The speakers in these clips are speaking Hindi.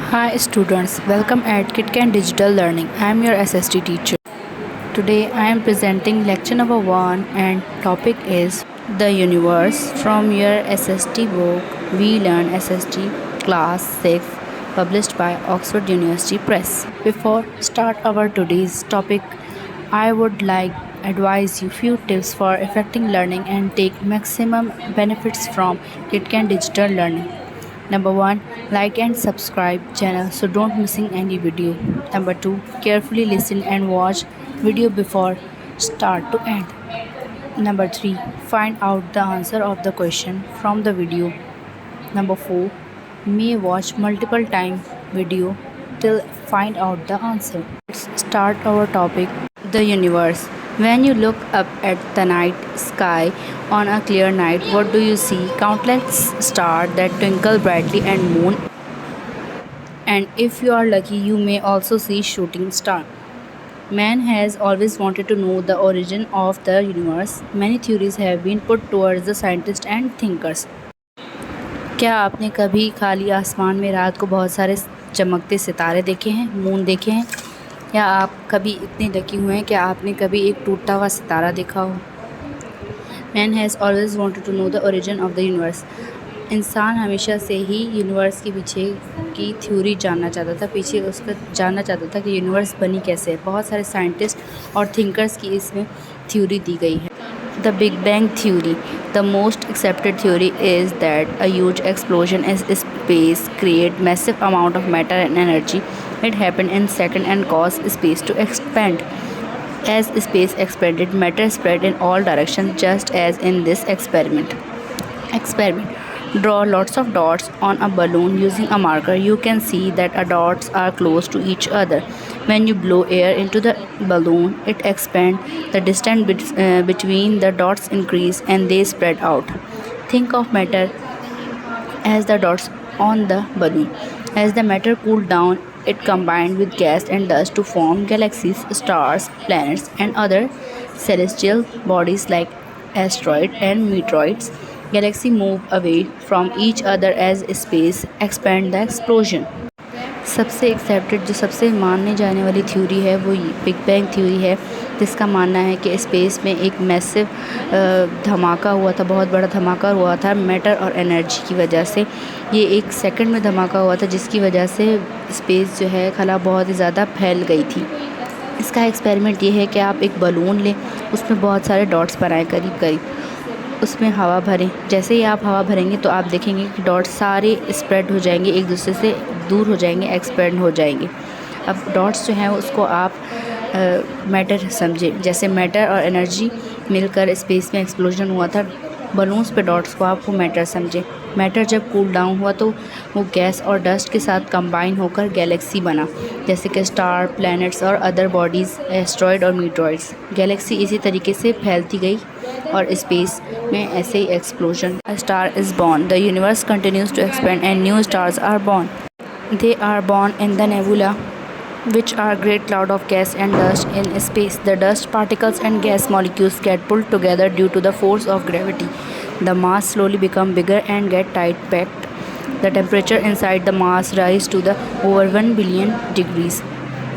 Hi students, welcome at KitKat Digital Learning. I am your SST teacher. Today I am presenting lecture number 1 and topic is the universe from your SST book We Learn SST class 6 published by Oxford University Press. Before start our today's topic, I would like advise you few tips for effective learning and take maximum benefits from KitKat Digital Learning. Number 1, like and subscribe channel so don't missing any video. Number 2, carefully listen and watch video before start to end. Number 3, find out the answer of the question from the video. Number 4, may watch multiple time video till find out the answer. Let's start our topic, the universe. When you look up at the night sky on a clear night, what do you see? Countless stars that twinkle brightly and moon. And if you are lucky, you may also see shooting star. Man has always wanted to know the origin of the universe. Many theories have been put towards the scientists and thinkers. क्या आपने कभी खाली आसमान में रात को बहुत सारे चमकते सितारे देखे हैं, मून देखे हैं? या आप कभी इतने लकी हुए हैं कि आपने कभी एक टूटता हुआ सितारा देखा हो? Man has always wanted to know the origin of the universe. इंसान हमेशा से ही यूनिवर्स के पीछे की थ्योरी जानना चाहता था, पीछे उसका जानना चाहता था कि यूनिवर्स बनी कैसे है. बहुत सारे साइंटिस्ट और थिंकर्स की इसमें थ्योरी दी गई है. The Big Bang Theory. The most accepted theory is that a huge explosion in space created massive amount of matter and energy. It happened in seconds and caused space to expand. As space expanded, matter spread in all directions, just as in this experiment. Draw lots of dots on a balloon using a marker. You can see that the dots are close to each other. When you blow air into the balloon, it expands. The distance between the dots increase and they spread out. Think of matter as the dots on the balloon. As the matter cooled down, it combined with gas and dust to form galaxies, stars, planets, and other celestial bodies like asteroids and meteoroids. Galaxies move away from each other as space expands. The explosion. सबसे एक्सेप्टेड जो सबसे मानने जाने वाली थ्योरी है वो बिग बैंग थ्योरी है, जिसका मानना है कि स्पेस में एक मैसिव धमाका हुआ था, बहुत बड़ा धमाका हुआ था मैटर और एनर्जी की वजह से. ये एक सेकंड में धमाका हुआ था जिसकी वजह से स्पेस जो है खला बहुत ही ज़्यादा फैल गई थी. इसका एक्सपेरिमेंट ये है कि आप एक बलून लें, उसमें बहुत सारे डॉट्स बनाएं करीब करीब, उसमें हवा भरें. जैसे ही आप हवा भरेंगे तो आप देखेंगे कि डॉट्स सारे स्प्रेड हो जाएंगे, एक दूसरे से दूर हो जाएंगे, एक्सपेंड हो जाएंगे. अब डॉट्स जो हैं उसको आप मैटर समझें. जैसे मैटर और एनर्जी मिलकर स्पेस में एक्सप्लोजन हुआ था, बलून्स पे डॉट्स को आपको मैटर समझें. मैटर जब कूल डाउन हुआ तो वो गैस और डस्ट के साथ कंबाइन होकर गैलेक्सी बना, जैसे कि स्टार, प्लैनेट्स और अदर बॉडीज़, एस्ट्रॉयड और मीटरॉइड्स. गैलेक्सी इसी तरीके से फैलती गई और स्पेस में ऐसे ही explosion. A star is born. The universe continues to expand and new stars are born. They are born in the nebula, which are great cloud of gas and dust in space. The dust particles and gas molecules get pulled together due to the force of gravity. The mass slowly become bigger and get tight packed. The temperature inside the mass rise to the over 1 billion degrees.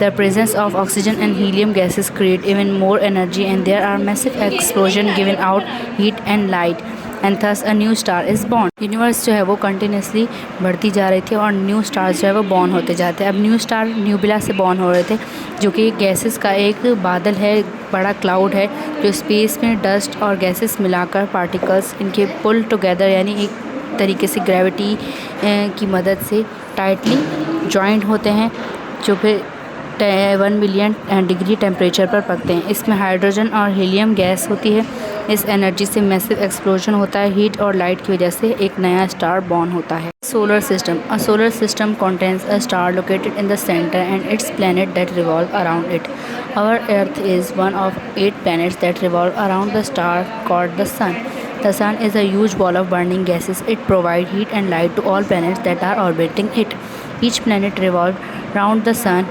The presence of oxygen and helium gases create even more energy, and there are massive explosions giving out heat and light. And thus a new star is born. Universe जो है वो कंटिन्यूसली बढ़ती जा रही थी और न्यू स्टार्स जो है वो बॉर्न होते जाते हैं. अब न्यू स्टार न्यूबिला से बॉर्न हो रहे थे, जो कि गैसेस का एक बादल है, बड़ा क्लाउड है, जो स्पेस में डस्ट और गैसेस मिलाकर पार्टिकल्स इनके पुल टुगेदर यानी एक तरीके से ग्रेविटी की मदद से टाइटली जॉइंट होते हैं, जो फिर 1 बिलियन डिग्री टेम्परेचर पर पकते हैं. इसमें हाइड्रोजन और हीलियम गैस होती है. इस एनर्जी से मैसिव एक्सप्लोजन होता है. हीट और लाइट की वजह से एक नया स्टार बॉर्न होता है. Solar system. A solar system contains a star located in the center and its planet that revolve around it. Our Earth is one of 8 planets that revolve around the star called the Sun. The Sun is a huge ball of burning gases. It provides heat and light to all planets that are orbiting it. Each planet revolves around the Sun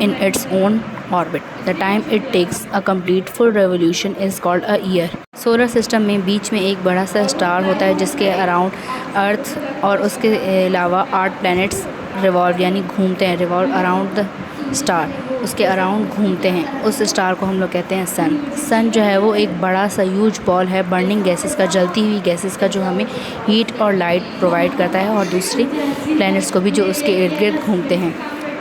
in its own orbit. The time it takes a complete full revolution is called a year. Solar system में बीच में एक बड़ा सा स्टार होता है जिसके अराउंड अर्थ और उसके अलावा 8 प्लैनेट्स रिवॉल्व यानी घूमते हैं, रिवॉल्व अराउंड द स्टार, उसके अराउंड घूमते हैं, उस स्टार को हम लोग कहते हैं सन। सन जो है वो एक बड़ा सा ह्यूज बॉल है बर्निंग गैसेस का, जलती हुई गैसेस का, जो हमें हीट और लाइट प्रोवाइड करता है और दूसरी प्लैनेट्स को भी जो उसके इर्द गिर्द घूमते हैं।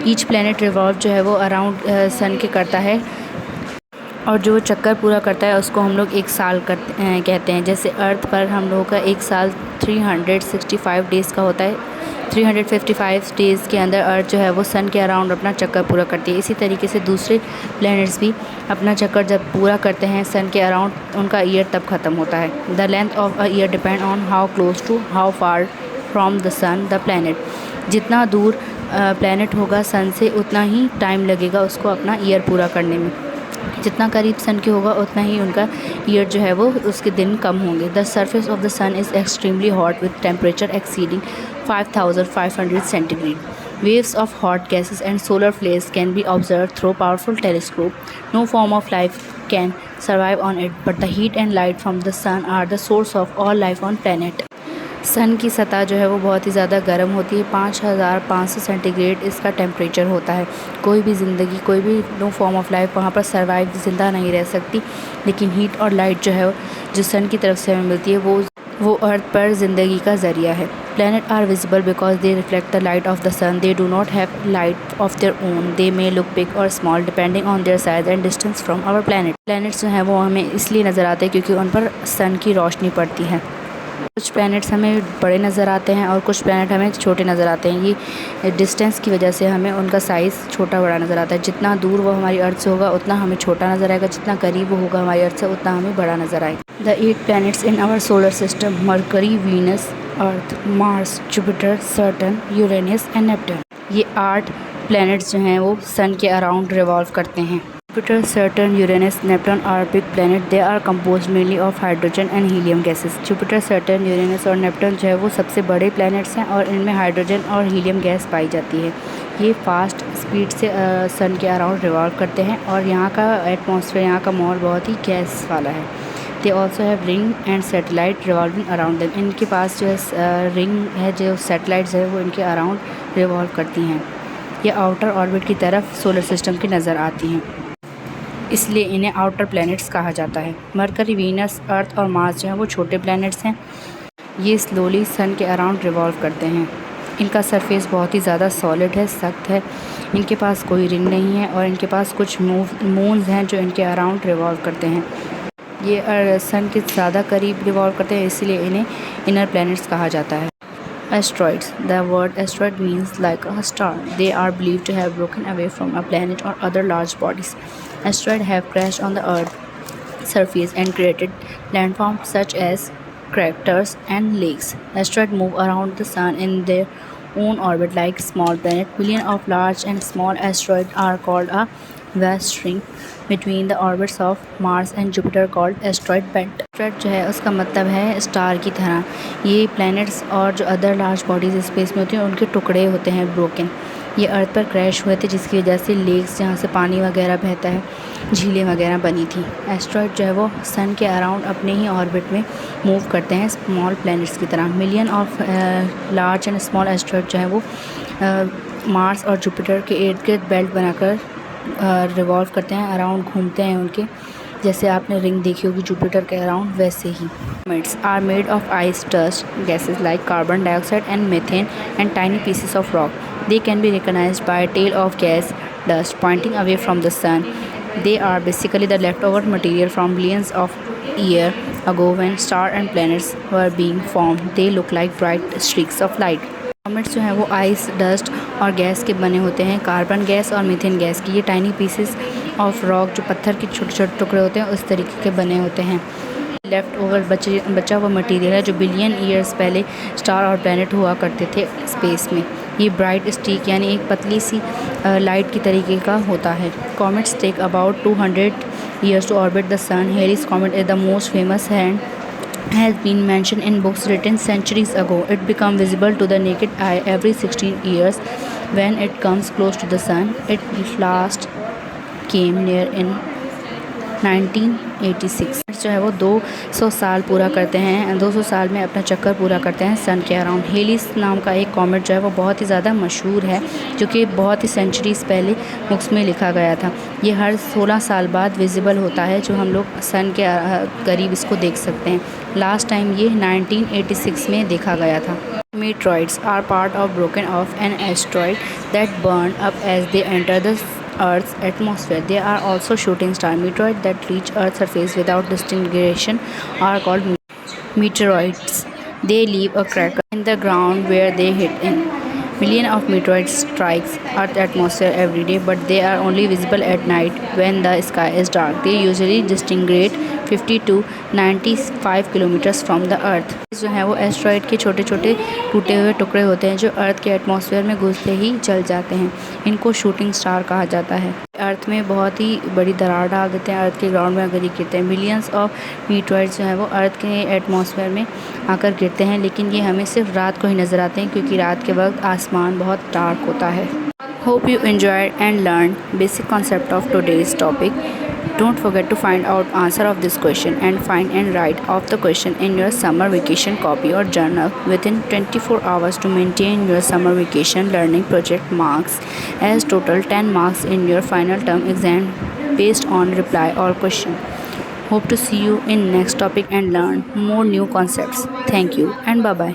ईच प्लैनेट रिवॉल्व जो है वो अराउंड सन के करता है, और जो चक्कर पूरा करता है उसको हम लोग एक साल कहते हैं। जैसे अर्थ पर हम लोगों का एक साल 365 डेज़ का होता है, 355 डेज़ के अंदर अर्थ जो है वो सन के अराउंड अपना चक्कर पूरा करती है। इसी तरीके से दूसरे प्लैनेट्स भी अपना चक्कर जब पूरा करते हैं सन के अराउंड, उनका ईयर तब ख़त्म होता है। The length of a year depend on how close to how far from the sun the planet. जितना दूर प्लैनेट होगा सन से उतना ही टाइम लगेगा उसको अपना ईयर पूरा करने में। जितना करीब सन के होगा उतना ही उनका ईयर जो है वो उसके दिन कम होंगे। The surface of the sun is extremely hot with temperature exceeding 5500 centigrade. Waves of hot gases and solar flares can be observed through powerful telescope. No form of life can survive on it, but the heat and light from the sun are the source of all life on planet. सन की सतह जो है वो बहुत ही ज़्यादा गर्म होती है, 5500 सेंटीग्रेड इसका टेम्परेचर होता है। कोई भी ज़िंदगी, कोई भी नो फॉर्म ऑफ लाइफ वहाँ पर सर्वाइव ज़िंदा नहीं रह सकती, लेकिन हीट और लाइट जो है जो सन की तरफ से हमें मिलती है वो अर्थ पर ज़िंदगी का ज़रिया है। Planet are visible because they reflect the light of the sun. They do not have light of their own. They may look big और small depending on their size and distance from our planet. Planets जो हैं वो हमें इसलिए नज़र आते हैं क्योंकि उन पर सन की रोशनी पड़ती है। कुछ प्लैनेट्स हमें बड़े नज़र आते हैं और कुछ प्लैनेट हमें छोटे नज़र आते हैं। ये डिस्टेंस की वजह से हमें उनका साइज़ छोटा बड़ा नज़र आता है। जितना दूर वो हमारी अर्थ से होगा उतना हमें छोटा नज़र आएगा, जितना करीब वो होगा हमारी अर्थ से उतना हमें बड़ा नज़र आएगा। The 8 planets in our solar system, Mercury, Venus, Earth, Mars, Jupiter, Saturn, Uranus and Neptune. ये 8 प्लैनेट्स जो हैं वो सन के अराउंड रिवॉल्व करते हैं। Jupiter, Saturn, Uranus, Neptune are big planets. They are composed mainly of hydrogen and helium gases. Jupiter, Saturn, Uranus और Neptune जो है वो सबसे बड़े planets हैं और इनमें हाइड्रोजन और हीलियम गैस पाई जाती है। ये फास्ट स्पीड से सन के अराउंड रिवॉल्व करते हैं और यहाँ का एटमॉस्फेयर, यहाँ का माहौल बहुत ही गैस वाला है। They also have ring and satellite revolving around them. इनके पास जो है रिंग है, जो सैटेलाइट्स है वो इनके अराउंड रिवॉल्व करती हैं। ये आउटर ऑर्बिट की तरफ सोलर सिस्टम की नज़र आती हैं, इसलिए इन्हें आउटर प्लैनेट्स कहा जाता है। मरकरी, वीनस, अर्थ और मार्स जो हैं वो छोटे प्लैनेट्स हैं। ये स्लोली सन के अराउंड रिवॉल्व करते हैं। इनका सरफेस बहुत ही ज़्यादा सॉलिड है, सख्त है। इनके पास कोई रिंग नहीं है और इनके पास कुछ मून्स हैं जो इनके अराउंड रिवॉल्व करते हैं। ये सन के ज़्यादा करीब रिवॉल्व करते हैं, इसलिए इन्हें इनर प्लैनेट्स कहा जाता है। Asteroids. The word asteroid means like a star. They are believed to have broken away from a planet or other large bodies. Asteroids have crashed on the Earth's surface and created landforms such as craters and lakes. Asteroids move around the sun in their own orbit like small planets. Billions of large and small asteroids are called a vast string between the orbits of Mars and Jupiter called asteroid belt. Asteroid जो है उसका मतलब है स्टार की तरह। ये प्लैनेट्स और जो अदर लार्ज बॉडीज स्पेस में होती हैं उनके टुकड़े होते हैं ब्रोकन। ये अर्थ पर क्रैश हुए थे जिसकी वजह से लेक्स, जहाँ से पानी वगैरह बहता है, झीलें वगैरह बनी थी। एस्ट्रॉयड जो है वो सन के अराउंड अपने ही ऑर्बिट में मूव करते हैं स्मॉल प्लैनेट्स की तरह। Million of large and small asteroid जो है वो मार्स और जुपिटर के इर्द गिर्द बेल्ट बनाकर रिवॉल्व करते हैं, अराउंड घूमते हैं उनके। जैसे आपने रिंग देखी होगी जुपिटर के अराउंड, वैसे ही। Comets are made of ice, dust, gases like carbon dioxide and methane, and tiny pieces of rock. They can be recognized by a tail of gas dust pointing away from the sun. They are basically the leftover material from billions of years ago when stars and planets were being formed. They look like bright streaks of light. Comets जो हैं वो आइस, डस्ट और गैस के बने होते हैं, कार्बन गैस और मीथेन गैस की। ये टाइनी पीसेस ऑफ रॉक, जो पत्थर के छोटे छोटे टुकड़े होते हैं, उस तरीके के बने होते हैं। लेफ़्ट ओवर बचा हुआ मटेरियल है जो बिलियन ईयर्स पहले स्टार और प्लैनेट हुआ करते थे स्पेस में। ये ब्राइट स्टिक यानी एक पतली सी लाइट की तरीके का होता है। Comets take about 200 years to orbit the sun. Halley's comet is the most famous and has been mentioned in books written centuries ago. It becomes visible to the naked eye every 16 years when it comes close to the sun. It last came near in 1986. मीटरॉइड्स जो है वो 200 साल पूरा करते हैं, 200 साल में अपना चक्कर पूरा करते हैं सन के अराउंड। हेलिस नाम का एक कॉमेट जो है वो बहुत ही ज़्यादा मशहूर है, जो कि बहुत ही सेंचुरीज़ पहले बुक्स में लिखा गया था। ये हर 16 साल बाद विजिबल होता है, जो हम लोग सन के करीब इसको देख सकते हैं। लास्ट टाइम ये 1986 में देखा गया था। Meteoroids are part of broken off an asteroid that burn up as they enter the Earth's atmosphere. They are also shooting star. Meteoroids that reach Earth's surface without disintegration are called meteoroids. They leave a crater in the ground where they hit in. Millions of meteoroids strikes Earth's atmosphere every day, but they are only visible at night when the sky is dark. They usually disintegrate 50 to 95 kilometres from the earth. जो है वो एस्ट्रॉयड के छोटे छोटे टूटे हुए टुकड़े होते हैं, जो अर्थ के एटमॉस्फेयर में घुसते ही जल जाते हैं। इनको शूटिंग स्टार कहा जाता है। अर्थ में बहुत ही बड़ी दरार डाल देते हैं, अर्थ के ग्राउंड में अगर ये गिरते हैं। मिलियंस ऑफ मीटरॉइड्स जो है वो अर्थ के एटमॉस्फेयर में आकर गिरते हैं, लेकिन ये हमें सिर्फ रात को ही नज़र आते हैं, क्योंकि रात के वक्त आसमान बहुत डार्क होता है। Hope you enjoyed and learned basic concept of today's topic. Don't forget to find out answer of this question and find and write off the question in your summer vacation copy or journal within 24 hours to maintain your summer vacation learning project marks as total 10 marks in your final term exam based on reply or question. Hope to see you in next topic and learn more new concepts. Thank you and bye bye.